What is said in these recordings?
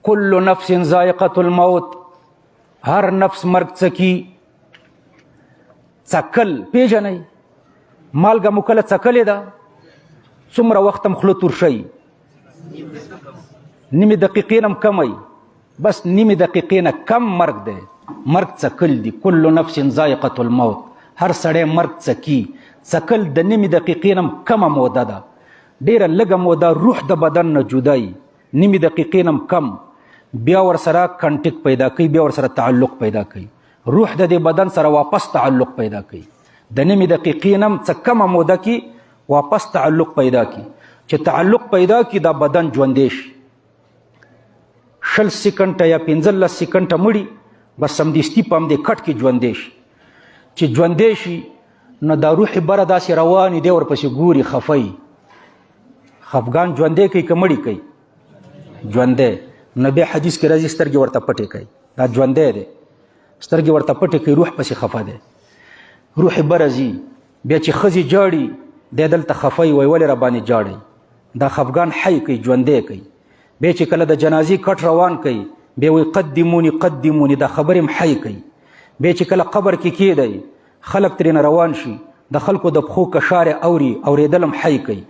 کل نفس ذائقة الموت، هر نفس مرگ څکی. څکل پیژنئ؟ مالګه مو کله څکلې ده؟ څومره وخت هم خوله تور شي؟ نیمې دقیقې نه هم کمی، بس نیمې دقیقې نه کم مرګ دی. مرګ څکل دی. کل نفس ذائقة الموت، هر سړی مرګ څکي. څکل د نیمې دقیقې نه هم کمه موده ده، ډېره لږه موده روح د بدن نه جدای، نیمې دقیقې نه هم کم. بیا ورسره کنټیکټ پیدا کوي، بیا ورسره تعلق پیدا کوي. روح د دې بدن سره واپس تعلق پیدا کوي. د نیمې دقیقې نه هم څه کمه موده کې واپس تعلق پیدا کوي. چې تعلق پیدا کړي دا بدن ژوندی شي. 20 سکنډه یا 15 سکنډه مړي، بس سمدستي په همدې کټ کې ژوندی شي. چې ژوندی شي نو دا روح بره داسې روانې دی، ورپسې ګوري خفی. خفګان ژوندی کوي که مړي کوي؟ ژوندی. نو بیا حدیث کې راځي سترګې ورته پټې کوي. دا ژوندی دی، سترګې ورته پټې کوي، روح پسې خفه دی. روح بره ځي. بیا چې ښځې جاړي دی دلته خفی وایي ولې راباندې جاړئ؟ دا خفګان حی کوي، ژوندی کوي. بیا چې کله د جنازې کټ روان کوي بیا وایي قدموني قدموني، دا خبرې هم حی کوي. بیا چې کله قبر کې کېدی خلک ترېنه روان شي، د خلکو د پښو کشارې اوري، اورېدل هم حی کوي.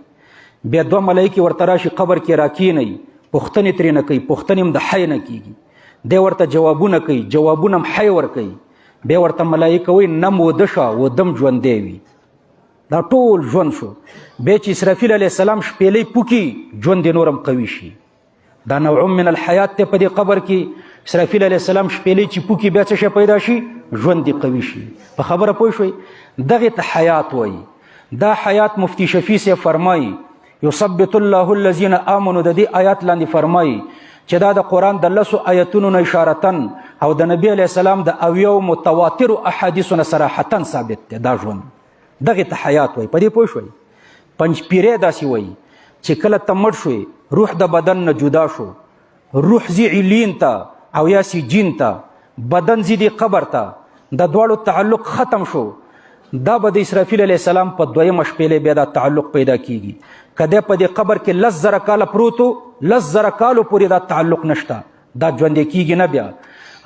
بیا 2 ملایکې ورته راشي قبر کې راکینئ، پوښتنې ترېنه کوي، پوښتنې هم د حی نه کېږي. دی ورته جوابونه کوي، جوابونه هم حی ورکوي. بیا ورته ملایکه وایي نم وده شه، ودم ژوندی وي. دا ټول ژوند شو. بیا چې اسرافیل علیه السلام شپېلۍ پوکي، ژوند یې نور هم قوي شي. دا نوع من الحیات دی په دې قبر کې. اسرافیل علیه السلام شپېلۍ چې پوکي بیا څه شی پیدا شي؟ ژوند یې قوي شي. په خبره پوه شوئ؟ دغې ته حیات وایي. دا حیات مفتی شفیع صاحب فرمایي یثبت الله الذین آمنوا، د دې آیات لاندې فرمایي چې دا د قرآن د 10 آیتونو نه اشارتن او د نبی علیه السلام د 80 متواترو احادیثو نه صراحتن ثابت دی دا ژوند. دغې ته حیات وایي. په دې پوه شوئ؟ پنجپیری داسې وایي چې کله ته مړ شوې، روح د بدن نه جدا شو، روح ځي علین ته او یا سجین ته، بدن ځي دې قبر ته، د دواړو تعلق ختم شو. دا به د اسرافیل علیه السلام په 2مه شپېلې بیا دا تعلق پیدا کیږي. که دی په دې قبر کې 10,000 کاله پروت و، 10,000 کالو پورې دا تعلق نشته، دا ژوندی کیږي نه بیا.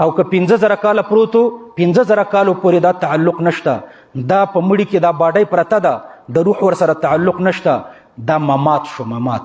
او که 15,000 کاله پروت و، 15,000 کالو پورې دا تعلق نشته. دا په مړي کې دا باډۍ پرته ده، د روح ورسره تعلق نشته. دا ممات شو، ممات.